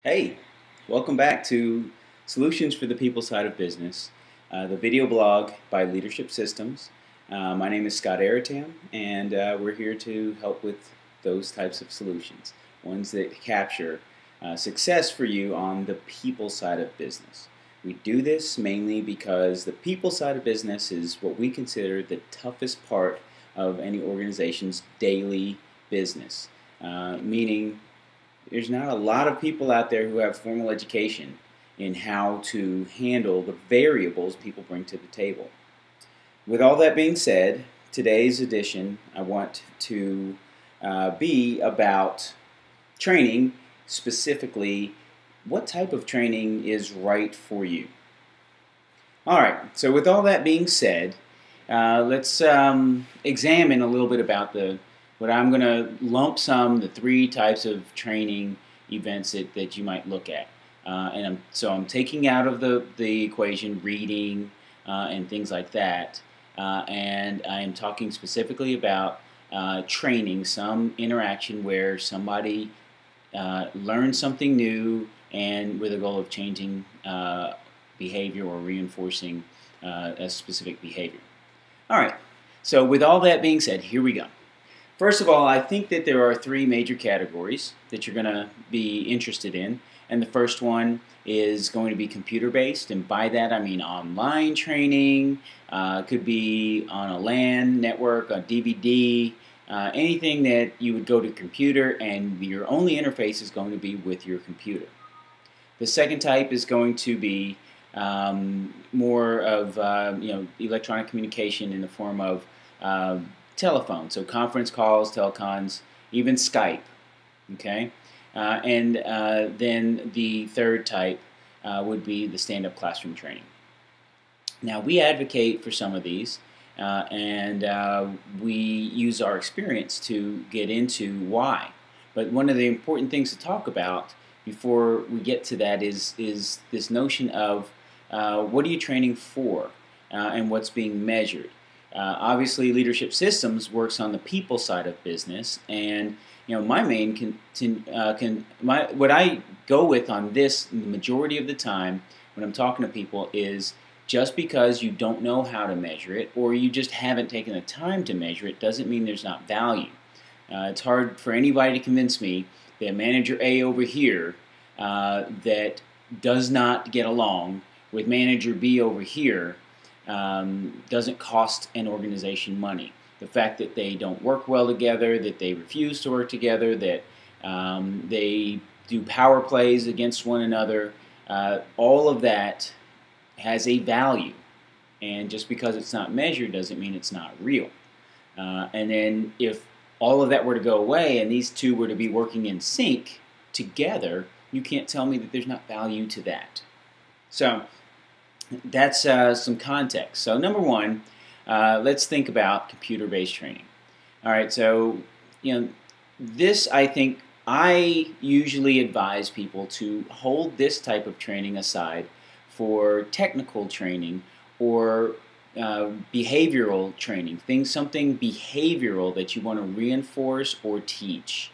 Hey, welcome back to Solutions for the People Side of Business, the video blog by Leadership Systems. My name is Scott Airitam, and we're here to help with those types of solutions, ones that capture success for you on the people side of business. We do this mainly because the people side of business is what we consider the toughest part of any organization's daily business, meaning there's not a lot of people out there who have formal education in how to handle the variables people bring to the table. With all that being said, today's edition I want to be about training, specifically what type of training is right for you. Alright, so with all that being said, let's examine a little bit about what I'm going to lump sum the three types of training events that you might look at. So I'm taking out of the equation reading and things like that, and I am talking specifically about training, some interaction where somebody learns something new and with a goal of changing behavior or reinforcing a specific behavior. Alright, so with all that being said, here we go. First of all, I think that there are three major categories that you're going to be interested in, and the first one is going to be computer-based, and by that I mean online training, could be on a LAN network, a DVD, anything that you would go to a computer and your only interface is going to be with your computer. The second type is going to be more of electronic communication in the form of telephone, so conference calls, telecons, even Skype. Okay, and then the third type would be the stand-up classroom training. Now we advocate for some of these, and we use our experience to get into why. But one of the important things to talk about before we get to that is this notion of what are you training for and what's being measured. Obviously, Leadership Systems works on the people side of business, and my main what I go with on this the majority of the time when I'm talking to people is just because you don't know how to measure it or you just haven't taken the time to measure it doesn't mean there's not value. It's hard for anybody to convince me that manager A over here that does not get along with manager B over here doesn't cost an organization money. The fact that they don't work well together, that they refuse to work together, that they do power plays against one another, all of that has a value. And just because it's not measured doesn't mean it's not real. And then if all of that were to go away and these two were to be working in sync together, you can't tell me that there's not value to that. So that's some context. So number one, let's think about computer-based training. All right, so this I think I usually advise people to hold this type of training aside for technical training or behavioral training, something behavioral that you want to reinforce or teach,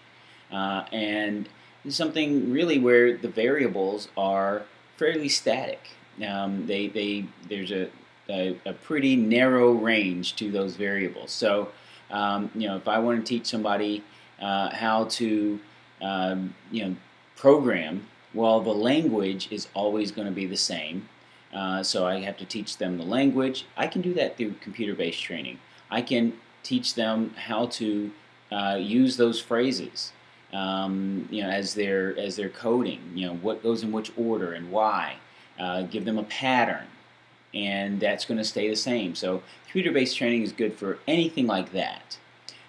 and something really where the variables are fairly static. There's a pretty narrow range to those variables. So, if I want to teach somebody how to, program, well, the language is always going to be the same. So I have to teach them the language. I can do that through computer-based training. I can teach them how to use those phrases, as they're coding. What goes in which order and why. Give them a pattern, and that's going to stay the same. So computer-based training is good for anything like that.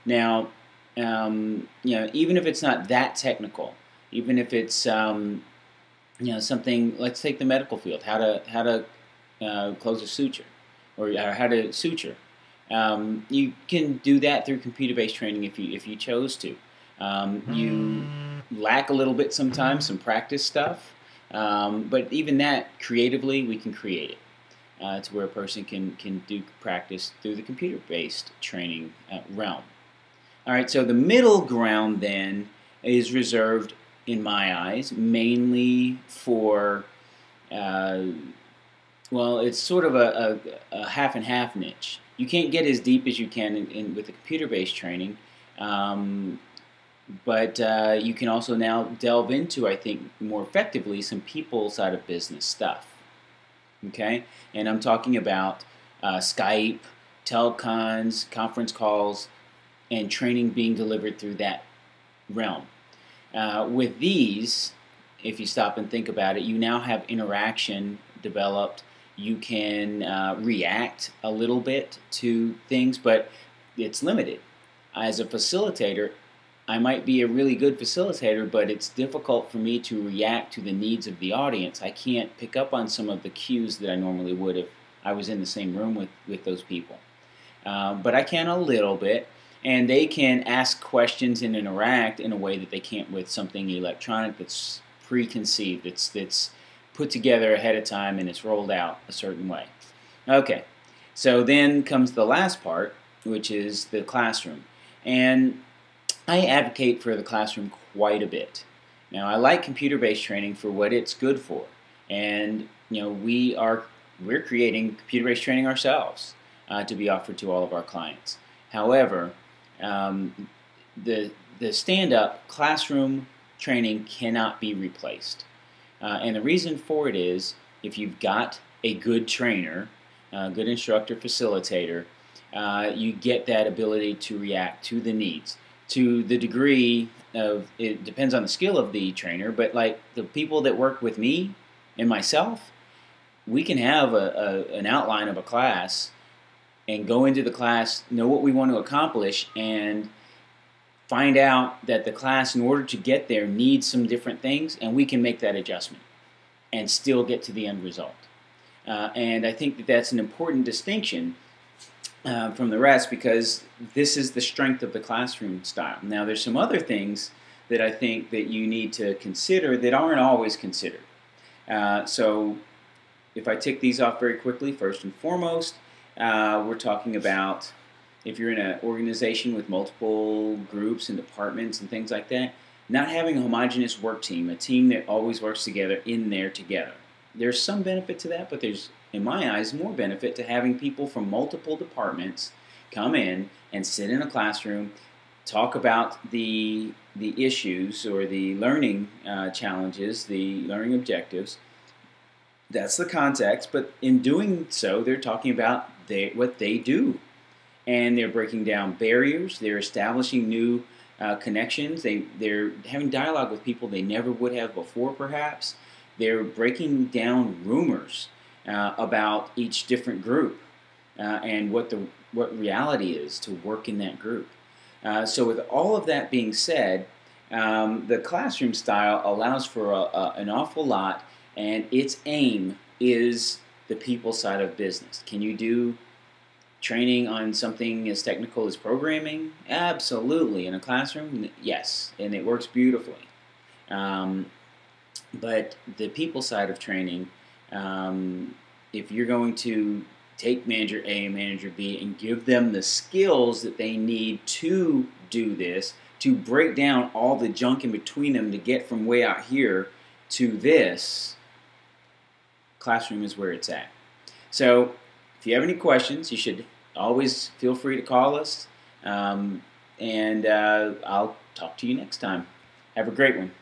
Now, even if it's not that technical, even if it's something. Let's take the medical field. How to close a suture, or how to suture. You can do that through computer-based training if you chose to. You lack a little bit sometimes, some practice stuff. But even that, creatively, we can create it to where a person can do practice through the computer-based training realm. All right, so the middle ground then is reserved in my eyes, mainly for, well, it's sort of a half and half niche. You can't get as deep as you can with the computer-based training, but you can also now delve into, I think, more effectively some people side of business stuff. Okay, and I'm talking about Skype, telecons, conference calls, and training being delivered through that realm. With these, if you stop and think about it, you now have interaction developed. You can react a little bit to things, but it's limited. As a facilitator, I might be a really good facilitator, but it's difficult for me to react to the needs of the audience. I can't pick up on some of the cues that I normally would if I was in the same room with those people. But I can a little bit, and they can ask questions and interact in a way that they can't with something electronic that's preconceived, that's put together ahead of time and it's rolled out a certain way. Okay, so then comes the last part, which is the classroom. And I advocate for the classroom quite a bit. Now, I like computer-based training for what it's good for, and we're creating computer-based training ourselves to be offered to all of our clients. However, the stand-up classroom training cannot be replaced, and the reason for it is if you've got a good trainer, good instructor, facilitator, you get that ability to react to the needs. To the degree of, it depends on the skill of the trainer, but like the people that work with me and myself, we can have an outline of a class and go into the class, know what we want to accomplish, and find out that the class, in order to get there, needs some different things, and we can make that adjustment and still get to the end result. And I think that that's an important distinction from the rest, because this is the strength of the classroom style. Now, there's some other things that I think that you need to consider that aren't always considered. So if I tick these off very quickly, first and foremost, we're talking about if you're in an organization with multiple groups and departments and things like that, not having a homogeneous work team, a team that always works together in there together. There's some benefit to that, but there's, in my eyes, more benefit to having people from multiple departments come in and sit in a classroom, talk about the issues or the learning challenges, the learning objectives. That's the context, but in doing so, they're talking about what they do. And they're breaking down barriers, they're establishing new connections, they're having dialogue with people they never would have before, perhaps. They're breaking down rumors about each different group and what reality is to work in that group. So with all of that being said, the classroom style allows for an awful lot, and its aim is the people side of business. Can you do training on something as technical as programming? Absolutely. In a classroom? Yes, and it works beautifully. But the people side of training, if you're going to take manager A and manager B and give them the skills that they need to do this, to break down all the junk in between them to get from way out here to this, classroom is where it's at. So if you have any questions, you should always feel free to call us, and I'll talk to you next time. Have a great one.